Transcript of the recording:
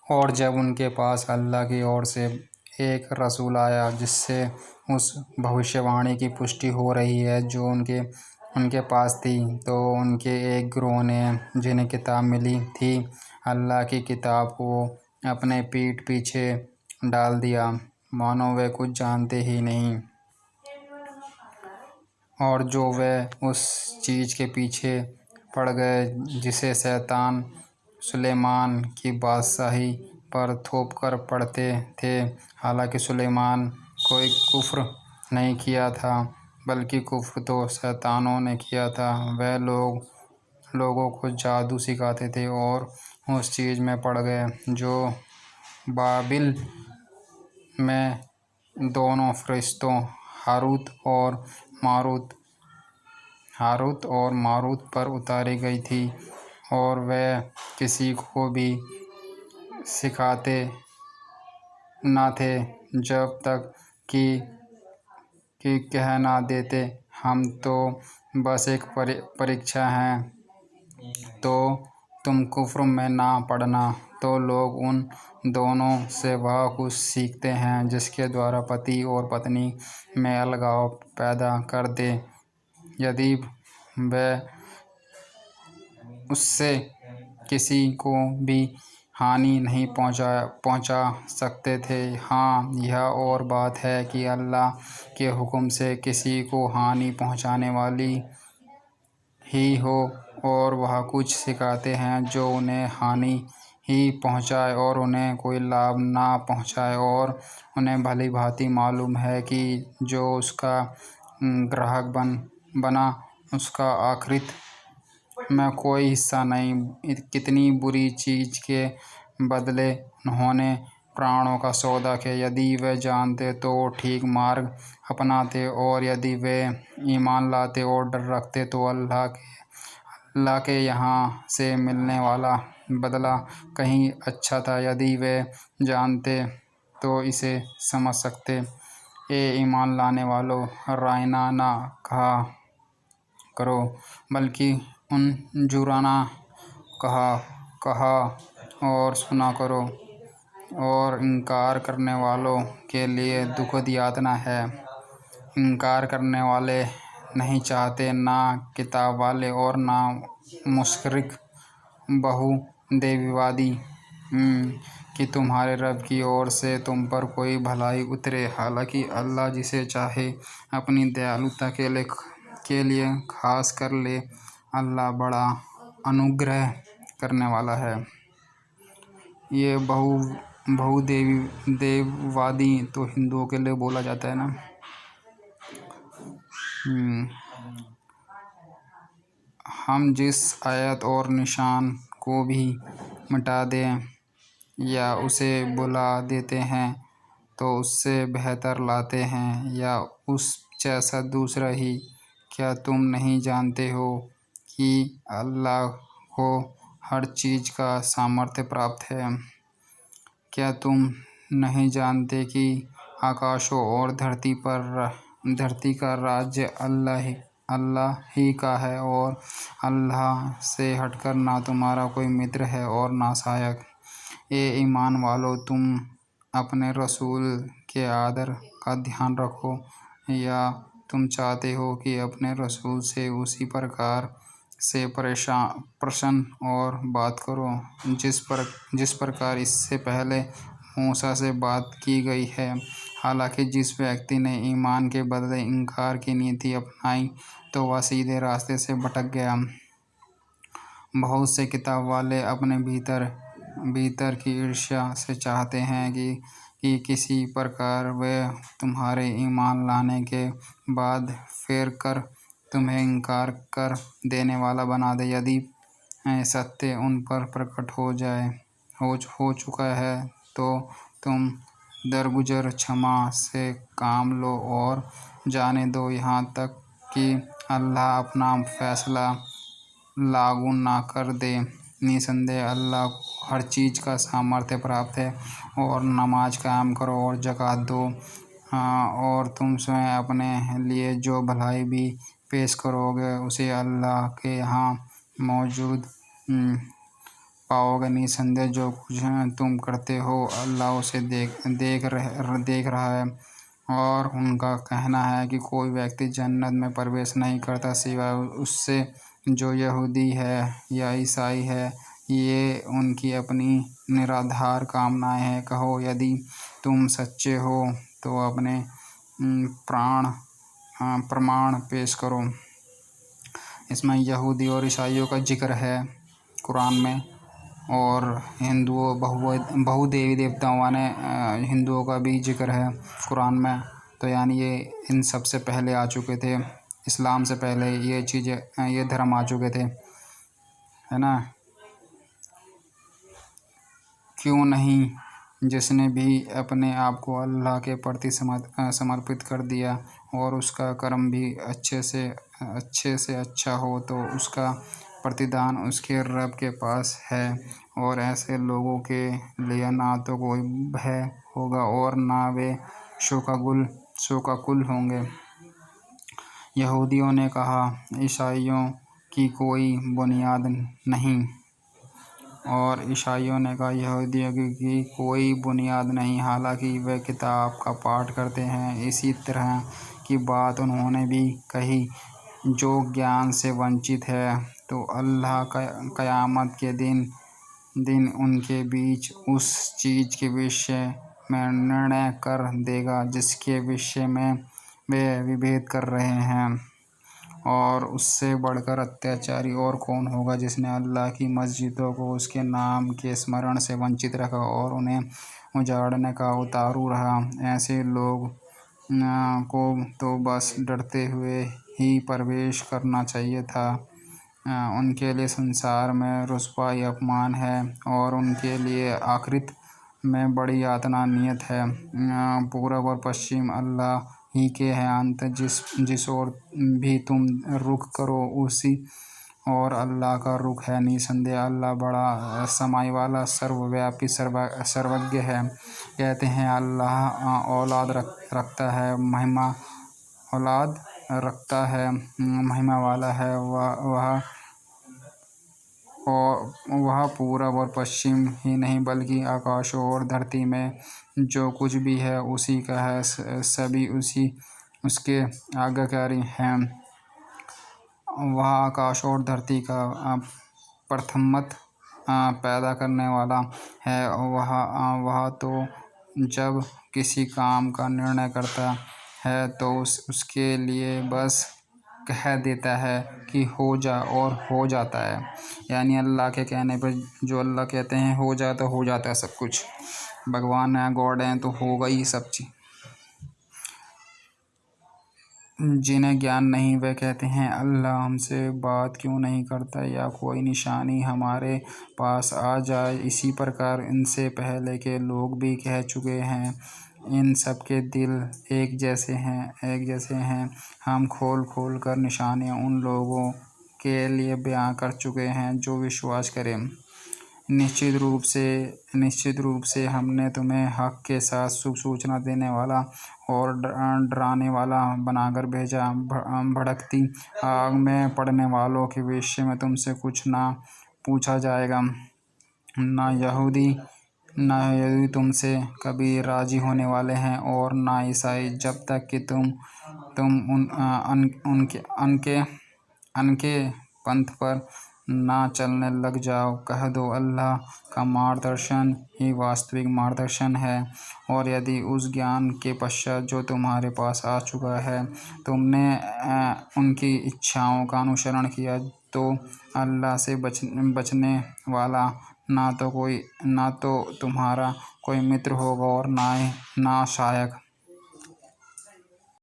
और जब उनके पास अल्लाह की ओर से एक रसूल आया जिससे उस भविष्यवाणी की पुष्टि हो रही है जो उनके पास थी, तो उनके एक गिरोह ने, जिन्हें किताब मिली थी, अल्लाह की किताब को अपने पीठ पीछे डाल दिया, मानो वे कुछ जानते ही नहीं। और जो वे उस चीज़ के पीछे पड़ गए जिसे शैतान सुलेमान की बादशाही पर थोप कर पढ़ते थे। हालांकि सुलेमान कोई कुफ्र नहीं किया था, बल्कि कुफ्र तो शैतानों ने किया था। वह लोगों को जादू सिखाते थे और उस चीज़ में पड़ गए जो बाबिल में दोनों फरिश्तों हारूत और मारूत पर उतारी गई थी, और वे किसी को भी सिखाते न थे जब तक कि कह न देते, हम तो बस एक परीक्षा हैं, तो तुम कुफ्र में ना पड़ना। तो लोग उन दोनों से वह कुछ सीखते हैं जिसके द्वारा पति और पत्नी में अलगाव पैदा कर दे। यदि वे उससे किसी को भी हानि नहीं पहुंचा सकते थे। हाँ, यह और बात है कि अल्लाह के हुक्म से किसी को हानि पहुंचाने वाली ही हो, और वह कुछ सिखाते हैं जो उन्हें हानि ही पहुंचाए और उन्हें कोई लाभ ना पहुंचाए, और उन्हें भली भांति मालूम है कि जो उसका ग्राहक बना उसका आखिरत में कोई हिस्सा नहीं। कितनी बुरी चीज़ के बदले उन्होंने प्राणों का सौदा किया। यदि वे जानते तो ठीक मार्ग अपनाते, और यदि वे ईमान लाते और डर रखते तो अल्लाह के यहाँ से मिलने वाला बदला कहीं अच्छा था। यदि वे जानते तो इसे समझ सकते। ए ईमान लाने वालों, रायना ना कहा करो, बल्कि जुराना कहा और सुना करो। और इनकार करने वालों के लिए दुखद यातना है। इनकार करने वाले नहीं चाहते, ना किताब वाले और ना मुशरिक बहुदेववादी, कि तुम्हारे रब की ओर से तुम पर कोई भलाई उतरे। हालांकि अल्लाह जिसे चाहे अपनी दयालुता के लिए खास कर ले। अल्लाह बड़ा अनुग्रह करने वाला है। ये बहुदेववादी तो हिंदुओं के लिए बोला जाता है ना। हम जिस आयत और निशान को भी मिटा दें या उसे बुला देते हैं तो उससे बेहतर लाते हैं, या उस जैसा दूसरा ही। क्या तुम नहीं जानते हो कि अल्लाह को हर चीज़ का सामर्थ्य प्राप्त है? क्या तुम नहीं जानते कि आकाशों और धरती का राज्य अल्लाह ही का है, और अल्लाह से हटकर ना तुम्हारा कोई मित्र है और ना सहायक। ए ईमान वालों, तुम अपने रसूल के आदर का ध्यान रखो, या तुम चाहते हो कि अपने रसूल से उसी प्रकार से प्रसन्न और बात करो जिस प्रकार इससे पहले मूसा से बात की गई है। हालांकि जिस व्यक्ति ने ईमान के बदले इनकार की नीति अपनाई तो वह सीधे रास्ते से भटक गया। बहुत से किताब वाले अपने भीतर की ईर्ष्या से चाहते हैं कि किसी प्रकार वे तुम्हारे ईमान लाने के बाद फेर कर तुम्हें इनकार कर देने वाला बना दे। यदि सत्य उन पर प्रकट हो चुका है तो तुम दरगुजर क्षमा से काम लो और जाने दो यहाँ तक कि अल्लाह अपना फैसला लागू ना कर दे। निसंदेह अल्लाह को हर चीज़ का सामर्थ्य प्राप्त है। और नमाज कायम करो और ज़कात दो, और तुम स्वयं अपने लिए जो भलाई भी पेश करोगे उसे अल्लाह के यहाँ मौजूद पाओगे। निसंदेह जो कुछ तुम करते हो अल्लाह उसे देख रहा है। और उनका कहना है कि कोई व्यक्ति जन्नत में प्रवेश नहीं करता सिवाय उससे जो यहूदी है या ईसाई है। ये उनकी अपनी निराधार कामनाएं हैं। कहो, यदि तुम सच्चे हो तो अपने प्रमाण पेश करो। इसमें यहूदी और ईसाइयों का जिक्र है कुरान में, और हिंदुओं बहुदेवी देवताओं वाले हिंदुओं का भी जिक्र है कुरान में। तो यानी ये इन सब से पहले आ चुके थे, इस्लाम से पहले ये चीज़ें, ये धर्म आ चुके थे, है ना। क्यों नहीं, जिसने भी अपने आप को अल्लाह के प्रति समर्पित कर दिया और उसका कर्म भी अच्छे से अच्छा हो तो उसका प्रतिदान उसके रब के पास है। और ऐसे लोगों के लिए ना तो कोई भय होगा और ना वे शोकाकुल होंगे। यहूदियों ने कहा, ईसाइयों की कोई बुनियाद नहीं, और ईसाइयों ने कहा यहूदियों की कोई बुनियाद नहीं, हालांकि वे किताब का पाठ करते हैं। इसी तरह की बात उन्होंने भी कही जो ज्ञान से वंचित है। तो अल्लाह क़यामत के दिन उनके बीच उस चीज़ के विषय में निर्णय कर देगा जिसके विषय में वे विभेद कर रहे हैं। और उससे बढ़कर अत्याचारी और कौन होगा जिसने अल्लाह की मस्जिदों को उसके नाम के स्मरण से वंचित रखा और उन्हें उजाड़ने का उतारू रहा। ऐसे लोग को तो बस डरते हुए ही प्रवेश करना चाहिए था। उनके लिए संसार में रुसवाई अपमान है और उनके लिए आखिरत में बड़ी यातना नियत है। पूरब और पश्चिम अल्लाह ही के हैं, अंत जिस ओर भी तुम रुख करो उसी और अल्लाह का रुख है। निसंदेह अल्लाह बड़ा समाई वाला सर्वव्यापी सर्वज्ञ है। कहते हैं अल्लाह औलाद रखता है, महिमा वाला है। वह पूरब और पश्चिम ही नहीं बल्कि आकाशों और धरती में जो कुछ भी है उसी का है। सभी उसके आज्ञाकारी हैं। वह आकाश और धरती का प्रथमत पैदा करने वाला है। वह तो जब किसी काम का निर्णय करता है तो उसके लिए बस कह देता है कि हो जा और हो जाता है। यानी अल्लाह के कहने पर जो अल्लाह कहते हैं हो जाए तो हो जाता है सब कुछ। भगवान है, गॉड हैं, तो होगा ही सब चीज़। जिन्हें ज्ञान नहीं वे कहते हैं अल्लाह हमसे बात क्यों नहीं करता या कोई निशानी हमारे पास आ जाए। इसी प्रकार इनसे पहले के लोग भी कह चुके हैं, इन सब के दिल एक जैसे हैं। हम खोल कर निशानियाँ उन लोगों के लिए बयां कर चुके हैं जो विश्वास करें। निश्चित रूप से हमने तुम्हें हक़ के साथ शुभ सूचना देने वाला और डराने वाला बनाकर भेजा। भड़कती आग में पड़ने वालों के विषय में तुमसे कुछ ना पूछा जाएगा। ना यहूदी तुमसे कभी राजी होने वाले हैं और ना ईसाई, जब तक कि तुम उनके पंथ पर ना चलने लग जाओ। कह दो अल्लाह का मार्गदर्शन ही वास्तविक मार्गदर्शन है। और यदि उस ज्ञान के पश्चात जो तुम्हारे पास आ चुका है तुमने उनकी इच्छाओं का अनुसरण किया तो अल्लाह से बचने वाला ना तो तुम्हारा कोई मित्र होगा और ना सहायक।